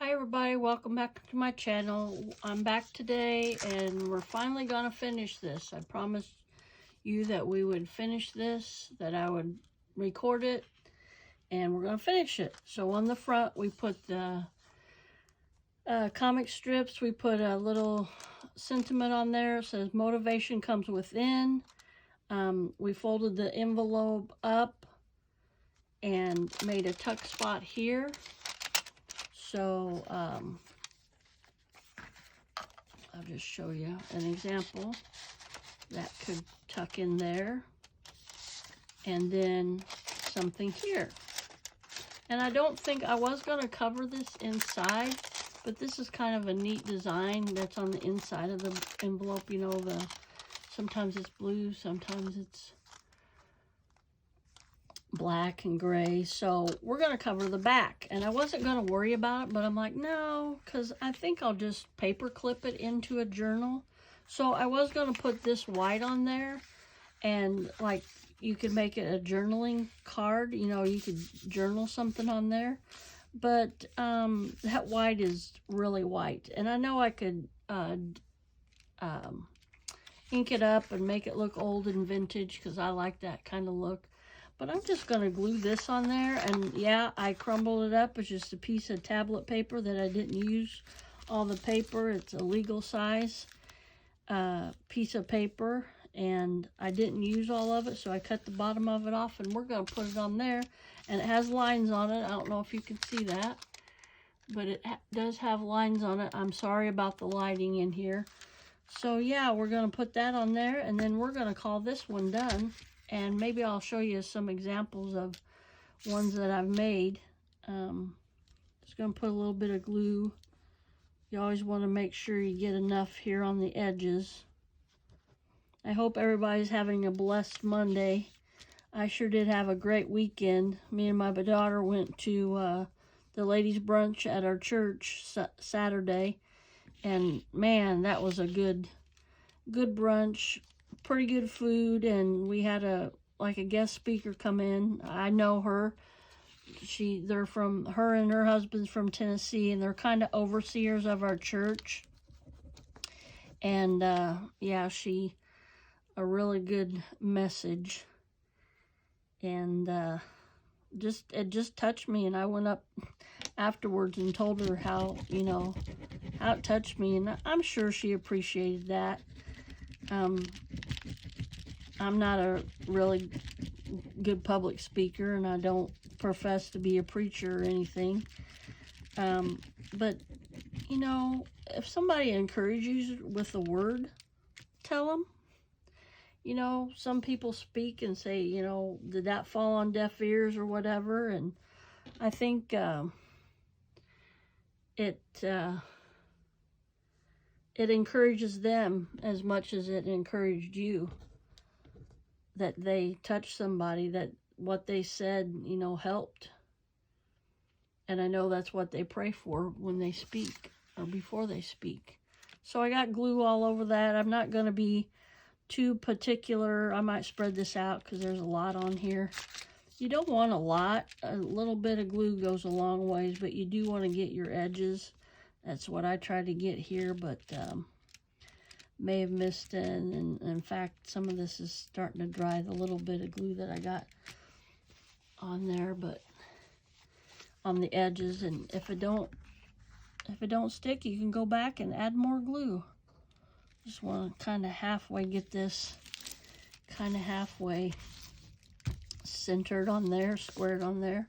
Hi everybody, welcome back to my channel. I'm back today and we're finally gonna finish this. I promised you that we would finish this, that I would record it, and we're gonna finish it. So on the front we put the comic strips. We put a little sentiment on there. It says motivation comes within. We folded the envelope up and made a tuck spot here. So I'll just show you an example that could tuck in there, and then something here. And I don't think I was going to cover this inside, but this is kind of a neat design that's on the inside of the envelope. You know, sometimes it's blue, sometimes it's black and gray. So we're going to cover the back, and I wasn't going to worry about it, but I'm like, no, because I think I'll just paper clip it into a journal. So I was going to put this white on there, and like you could make it a journaling card. You know, you could journal something on there, but that white is really white, and I know I could ink it up and make it look old and vintage because I like that kind of look. But I'm just going to glue this on there. And yeah, I crumbled it up. It's just a piece of tablet paper that I didn't use all the paper. It's a legal size piece of paper. And I didn't use all of it, so I cut the bottom of it off. And we're going to put it on there. And it has lines on it. I don't know if you can see that, but it does have lines on it. I'm sorry about the lighting in here. So yeah, we're going to put that on there. And then we're going to call this one done. And maybe I'll show you some examples of ones that I've made. Just going to put a little bit of glue. You always want to make sure you get enough here on the edges. I hope everybody's having a blessed Monday. I sure did have a great weekend. Me and my daughter went to the ladies' brunch at our church Saturday. And man, that was a good brunch. Pretty good food, and we had a guest speaker come in. I know her. Her and her husband's from Tennessee, and they're kind of overseers of our church. And yeah, a really good message, and it just touched me. And I went up afterwards and told her how it touched me, and I'm sure she appreciated that. I'm not a really good public speaker, and I don't profess to be a preacher or anything. But, you know, if somebody encourages you with a word, tell them. You know, some people speak and say, you know, did that fall on deaf ears or whatever? And I think it encourages them as much as it encouraged you, that they touched somebody, that what they said, you know, helped. And I know that's what they pray for when they speak or before they speak. So I got glue all over that. I'm not going to be too particular. I might spread this out because there's a lot on here. You don't want a lot. A little bit of glue goes a long ways, but you do want to get your edges. That's what I tried to get here, but may have missed it. And in fact, some of this is starting to dry, the little bit of glue that I got on there, but on the edges. And if it don't stick, you can go back and add more glue. Just want to kind of halfway get this kind of halfway centered on there, squared on there.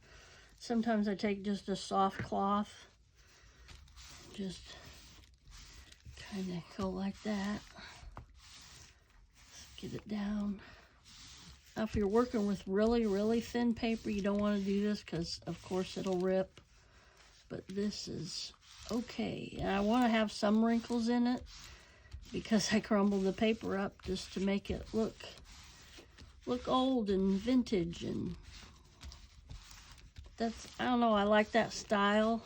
Sometimes I take just a soft cloth, just kind of go like that. Get it down. Now, if you're working with really, really thin paper, you don't want to do this because, of course, it'll rip. But this is okay. And I want to have some wrinkles in it because I crumbled the paper up just to make it look old and vintage. And that's, I don't know, I like that style.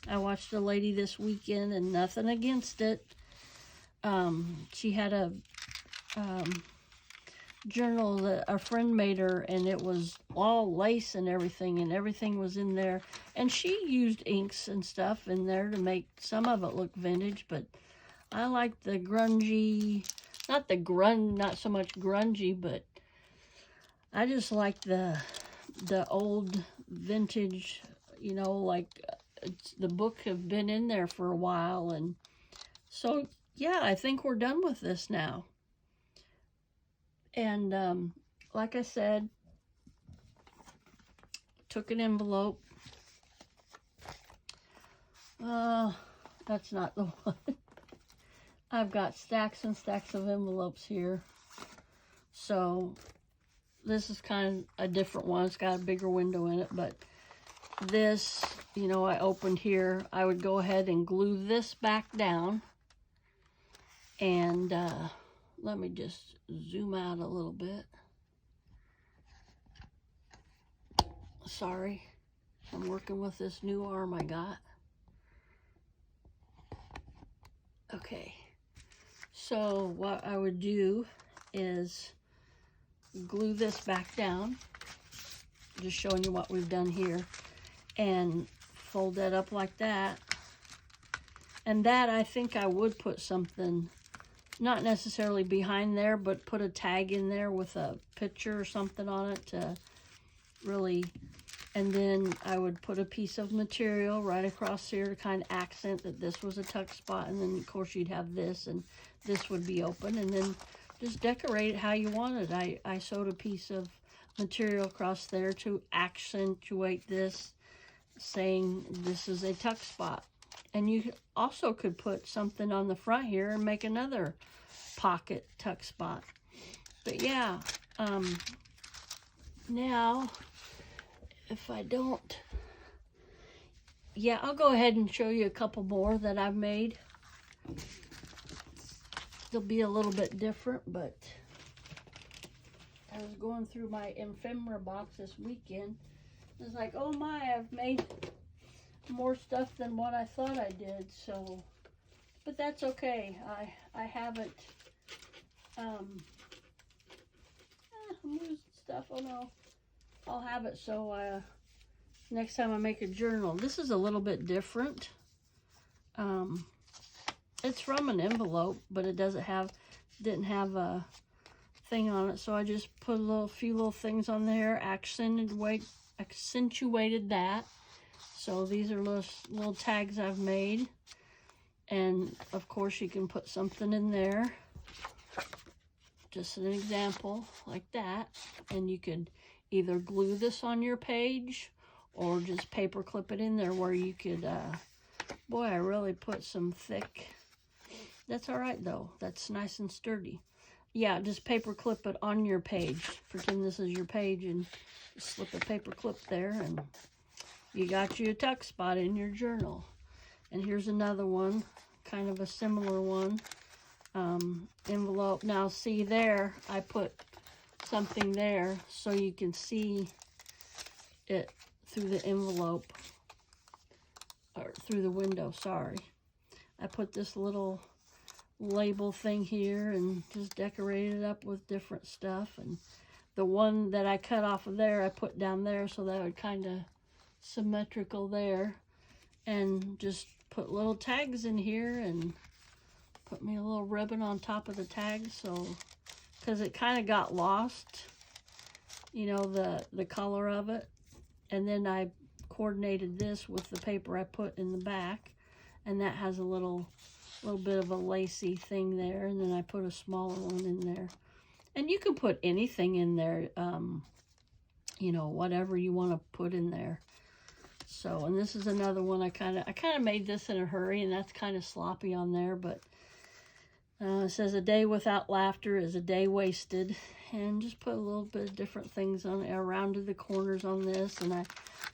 I watched a lady this weekend, and nothing against it. She had journal that a friend made her, and it was all lace and everything was in there. And she used inks and stuff in there to make some of it look vintage, but I like the grungy, not so much grungy, but I just like the old vintage, you know, like the book have been in there for a while. And so, yeah, I think we're done with this now. And like I said, took an envelope. That's not the one. I've got stacks and stacks of envelopes here. So this is kind of a different one. It's got a bigger window in it, but this, you know, I opened here. I would go ahead and glue this back down. And let me just zoom out a little bit. Sorry, I'm working with this new arm I got. Okay, so what I would do is glue this back down, just showing you what we've done here, and fold that up like that. And that, I think I would put something, not necessarily behind there, but put a tag in there with a picture or something on it to really. And then I would put a piece of material right across here to kind of accent that this was a tuck spot. And then, of course, you'd have this, and this would be open. And then just decorate it how you want it. I sewed a piece of material across there to accentuate this, saying this is a tuck spot. And you also could put something on the front here and make another pocket tuck spot. But yeah, now, if I don't, yeah, I'll go ahead and show you a couple more that I've made. They'll be a little bit different, but I was going through my ephemera box this weekend. I was like, oh my, I've made more stuff than what I thought I did. So, but that's okay. I haven't, I'm losing stuff. Oh no. I'll have it so next time I make a journal. This is a little bit different. It's from an envelope, but it didn't have a thing on it. So I just put a few little things on there, accentuated that. So these are little tags I've made. And of course you can put something in there. Just an example like that. And you could either glue this on your page or just paper clip it in there where you could, boy, I really put some thick. That's all right though. That's nice and sturdy. Yeah, just paper clip it on your page. Pretend this is your page and slip a paper clip there, and you got you a tuck spot in your journal. And here's another one, kind of a similar one. Envelope. Now see there, I put something there so you can see it through the envelope, or through the window, sorry. I put this little label thing here and just decorated it up with different stuff. And the one that I cut off of there, I put down there so that would kind of symmetrical there. And just put little tags in here and put me a little ribbon on top of the tag, so because it kind of got lost, you know, the color of it. And then I coordinated this with the paper I put in the back, and that has a little bit of a lacy thing there. And then I put a smaller one in there. And you can put anything in there, you know, whatever you want to put in there. So, and this is another one I kind of made this in a hurry, and that's kind of sloppy on there, but it says a day without laughter is a day wasted. And just put a little bit of different things on around the corners on this. And I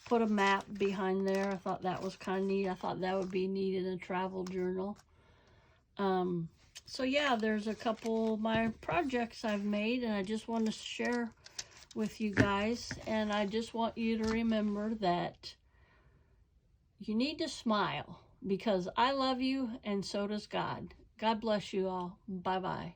put a map behind there. I thought that was kind of neat. I thought that would be neat in a travel journal. So yeah, there's a couple of my projects I've made, and I just want to share with you guys. And I just want you to remember that you need to smile, because I love you and so does God. God bless you all. Bye-bye.